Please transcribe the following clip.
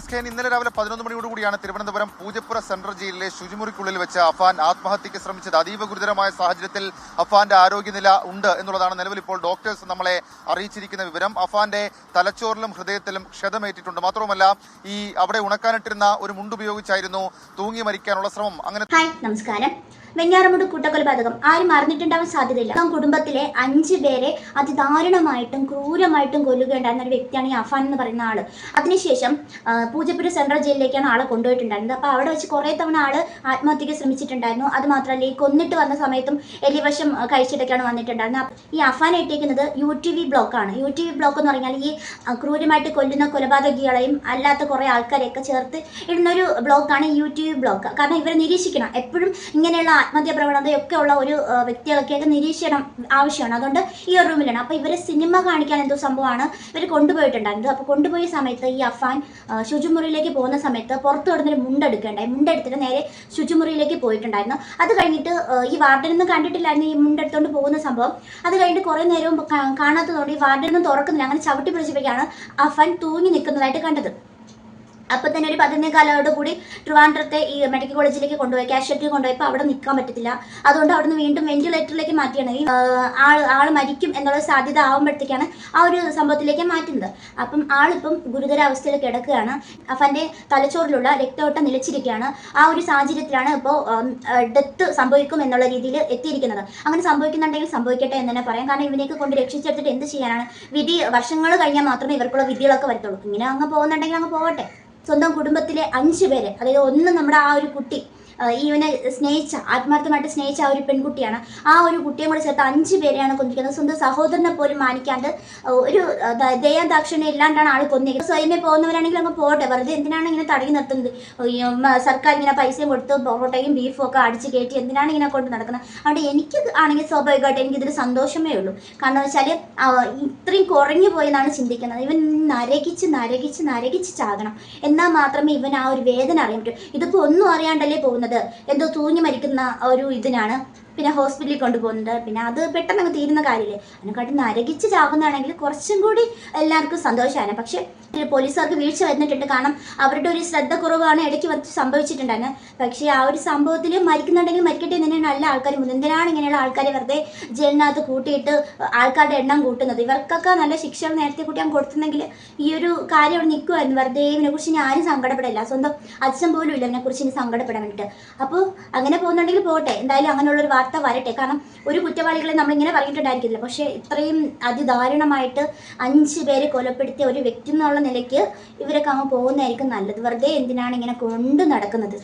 SKN ഇന്നലെ രാവിലെ 11 മണിയോടുകൂടിയാണ് Thiruvananthapuram Poojappura central ജയിലിലെ ശുചിമുറിക്കുള്ളിൽ വെച്ച് അഫാൻ ആത്മഹത്യയ്ക്ക് ശ്രമിച്ചത്. അതീവ ഗുരുതരമായ സാഹചര്യത്തിൽ അഫാന്റെ ആരോഗ്യനില ഉണ്ട് എന്നുള്ളതാണ് നിലവിൽ ഇപ്പോൾ ഡോക്ടേഴ്സ് നമ്മളെ അറിയിച്ചിരിക്കുന്ന വിവരം. അഫാന്റെ തലച്ചോറിലും ഹൃദയത്തിലും ക്ഷതമേറ്റിട്ടുണ്ട്. മാത്രവുമല്ല, ഈ അവിടെ ഉണക്കാനിട്ടിരുന്ന ഒരു മുണ്ടുപയോഗിച്ചായിരുന്നു തൂങ്ങി മരിക്കാനുള്ള ശ്രമം. അങ്ങനെ നമസ്കാരം. വെഞ്ഞാറമൂട് കൂട്ടക്കൊലപാതകം ആരും അറിഞ്ഞിട്ടുണ്ടാവാൻ സാധ്യതയില്ല. കുടുംബത്തിലെ 5 പേരെ അതിദാരുണമായിട്ടും ക്രൂരമായിട്ടും കൊല്ലുകയുണ്ടായിരുന്ന ഒരു വ്യക്തിയാണ് ഈ അഫാൻ എന്ന് പറയുന്ന ആള്. അതിനുശേഷം പൂജപ്പുര സെൻട്രൽ ജയിലിലേക്കാണ് ആളെ കൊണ്ടുപോയിട്ടുണ്ടായിരുന്നത്. അപ്പോൾ അവിടെ വെച്ച് കുറേ തവണ ആള് ആത്മഹത്യക്ക് ശ്രമിച്ചിട്ടുണ്ടായിരുന്നു. അത് മാത്രമല്ല, ഈ കൊന്നിട്ട് വന്ന സമയത്തും എലിവശം കഴിച്ചിട്ടൊക്കെയാണ് വന്നിട്ടുണ്ടായിരുന്നത്. ഈ അഫാൻ ഇട്ടേക്കുന്നത് UTV ബ്ലോക്കാണ്. UTV ബ്ലോക്ക് എന്ന് പറഞ്ഞാൽ ഈ ക്രൂരമായിട്ട് കൊല്ലുന്ന കൊലപാതകികളെയും അല്ലാത്ത കുറേ ആൾക്കാരെയൊക്കെ ചേർത്ത് ഇടുന്നൊരു ബ്ലോക്കാണ് UTV ബ്ലോക്ക്. കാരണം ഇവരെ നിരീക്ഷിക്കണം. എപ്പോഴും ഇങ്ങനെയുള്ള ആത്മഹത്യാ പ്രവണതയൊക്കെ ഉള്ള ഒരു വ്യക്തികളൊക്കെയൊക്കെ നിരീക്ഷണം ആവശ്യമാണ്. അതുകൊണ്ട് ഈ ഒരു റൂമിലാണ്. അപ്പോൾ ഇവരെ സിനിമ കാണിക്കാൻ എന്തോ സംഭവമാണ് ഇവർ കൊണ്ടുപോയിട്ടുണ്ടായിരുന്നത്. അപ്പോൾ കൊണ്ടുപോയ സമയത്ത് ഈ അഫാൻ ശുചിമുറിയിലേക്ക് പോകുന്ന സമയത്ത് പുറത്തു കിടന്നൊരു മുണ്ടെടുക്കേണ്ടായി. മുണ്ടെടുത്തിട്ട് നേരെ ശുചിമുറിയിലേക്ക് പോയിട്ടുണ്ടായിരുന്നു. അത് കഴിഞ്ഞിട്ട് ഈ വാർഡനൊന്നും കണ്ടിട്ടില്ലായിരുന്നു ഈ മുണ്ടെടുത്തുകൊണ്ട് പോകുന്ന സംഭവം. അത് കഴിഞ്ഞിട്ട് കുറേ നേരവും കാണാത്തതുകൊണ്ട് ഈ വാർഡനൊന്നും തുറക്കുന്നില്ല. അങ്ങനെ ചവിട്ടി പിടിച്ചപ്പോഴാണ് അഫാൻ തൂങ്ങി നിൽക്കുന്നതായിട്ട് കണ്ടത്. അപ്പോൾ തന്നെ ഒരു 11 കൂടി ട്രിവാൻഡ്രത്തെ ഈ മെഡിക്കൽ കോളേജിലേക്ക് കൊണ്ടുപോയി, കാഷ്വാലിറ്റി കൊണ്ടുപോയപ്പോൾ അവിടെ നിൽക്കാൻ പറ്റത്തില്ല. അതുകൊണ്ട് അവിടുന്ന് വീണ്ടും വെന്റിലേറ്ററിലേക്ക് മാറ്റിയാണ്. ഈ ആൾ മരിക്കും എന്നുള്ള സാധ്യത ആകുമ്പോഴത്തേക്കാണ് ആ ഒരു സംഭവത്തിലേക്ക് മാറ്റുന്നത്. അപ്പം ആളിപ്പം ഗുരുതരാവസ്ഥയിൽ കിടക്കുകയാണ്. അഫാന്റെ തലച്ചോറിലുള്ള രക്തയോട്ടം നിലച്ചിരിക്കുകയാണ്. ആ ഒരു സാഹചര്യത്തിലാണ് ഇപ്പോൾ ഡെത്ത് സംഭവിക്കും എന്നുള്ള രീതിയിൽ എത്തിയിരിക്കുന്നത്. അങ്ങനെ സംഭവിക്കുന്നുണ്ടെങ്കിൽ സംഭവിക്കട്ടെ എന്ന് തന്നെ പറയാം. കാരണം ഇവനെയൊക്കെ കൊണ്ട് രക്ഷിച്ചെടുത്തിട്ട് എന്ത് ചെയ്യാനാണ്? വിധി വർഷങ്ങൾ കഴിഞ്ഞാൽ മാത്രമേ ഇവർക്കുള്ള വിധികളൊക്കെ വരത്തുള്ളൂ. ഇങ്ങനെ അങ്ങ് പോകുന്നുണ്ടെങ്കിൽ അങ്ങ് പോകട്ടെ. സ്വന്തം കുടുംബത്തിലെ 5 പേര്, അതായത് ഒന്ന് നമ്മുടെ ആ ഒരു കുട്ടി, ഇവനെ ആത്മാർത്ഥമായിട്ട് സ്നേഹിച്ച ആ ഒരു പെൺകുട്ടിയാണ്. ആ ഒരു കുട്ടിയെ കൂടെ ചേർത്ത് 5 പേരെയാണ് കൊന്നിരിക്കുന്നത്. സ്വന്തം സഹോദരനെ പോലും മാനിക്കാണ്ട് ഒരു ദയാദാക്ഷിണ്യം ഇല്ലാണ്ടാണ് ആൾ കൊന്നിരിക്കുന്നത്. സ്വയമേ പോകുന്നവരാണെങ്കിൽ അങ്ങ് പോട്ടെ, വെറുതെ എന്തിനാണ് ഇങ്ങനെ തടഞ്ഞു നിർത്തുന്നത്? സർക്കാർ ഇങ്ങനെ പൈസയും കൊടുത്ത് പൊറോട്ടയും ബീഫും ഒക്കെ അടിച്ച് കയറ്റി എന്തിനാണ് ഇങ്ങനെ കൊണ്ട് നടക്കുന്നത്? അതുകൊണ്ട് എനിക്ക് ആണെങ്കിൽ സ്വാഭാവികമായിട്ട് എനിക്കിതിൽ സന്തോഷമേ ഉള്ളൂ. കാരണം വെച്ചാൽ ഇത്രയും കുറഞ്ഞു പോയെന്നാണ് ചിന്തിക്കുന്നത്. ഇവൻ നരകിച്ച് ചാകണം, എന്നാൽ മാത്രമേ ഇവൻ ആ ഒരു വേദന അറിയാൻ പറ്റൂ. ഇതിപ്പോൾ ഒന്നും അറിയാണ്ടല്ലേ പോകുന്നത്. എന്തോ തൂങ്ങി മരിക്കുന്ന ഒരു ഇതിനാണ് പിന്നെ ഹോസ്പിറ്റലിൽ കൊണ്ടുപോകുന്നത്. പിന്നെ അത് പെട്ടെന്ന് അങ്ങ് തീരുന്ന കാര്യമില്ലേ? അതിനെക്കാട്ടി നരകിച്ച് ചാകുന്നതാണെങ്കിൽ കുറച്ചും കൂടി എല്ലാവർക്കും സന്തോഷമാണ്. പക്ഷേ പോലീസുകാർക്ക് വീഴ്ച വരുന്നിട്ടുണ്ട്. കാരണം അവരുടെ ഒരു ശ്രദ്ധ കുറവാണ് ഇടയ്ക്ക് വച്ച് സംഭവിച്ചിട്ടുണ്ടായിരുന്നു. പക്ഷേ ആ ഒരു സംഭവത്തിൽ മരിക്കുന്നുണ്ടെങ്കിൽ മരിക്കട്ടെ എന്ന് തന്നെയാണ് എല്ലാ ആൾക്കാരും. എന്തിനാണ് ഇങ്ങനെയുള്ള ആൾക്കാരെ വെറുതെ ജയിലിനകത്ത് കൂട്ടിയിട്ട് ആൾക്കാരുടെ എണ്ണം കൂട്ടുന്നത്? ഇവർക്കൊക്കെ നല്ല ശിക്ഷകൾ നേരത്തെ കൂട്ടിയാൽ കൊടുത്തുന്നെങ്കിൽ ഈ ഒരു കാര്യം അവിടെ നിൽക്കുമായിരുന്നു. വെറുതെ ഇവനെക്കുറിച്ച് ഇനി ആരും സങ്കടപ്പെടില്ല. സ്വന്തം അച്ഛൻ പോലും ഇല്ല ഇവനെക്കുറിച്ച് ഇനി സങ്കടപ്പെടാൻ വേണ്ടിയിട്ട്. അപ്പോൾ അങ്ങനെ പോകുന്നുണ്ടെങ്കിൽ പോട്ടെ, എന്തായാലും അങ്ങനെയുള്ളൊരു വാർത്ത വരട്ടെ. കാരണം ഒരു കുറ്റവാളികളെ നമ്മളിങ്ങനെ പറഞ്ഞിട്ടുണ്ടായിരിക്കില്ല. പക്ഷേ ഇത്രയും അതിദാരുണമായിട്ട് 5 പേരെ കൊലപ്പെടുത്തിയ ഒരു വ്യക്തി എന്നുള്ള നിലയ്ക്ക് ഇവരൊക്കെ അങ്ങ് പോകുന്നതായിരിക്കും നല്ലത്. വെറുതെ എന്തിനാണ് ഇങ്ങനെ കൊണ്ടു നടക്കുന്നത്?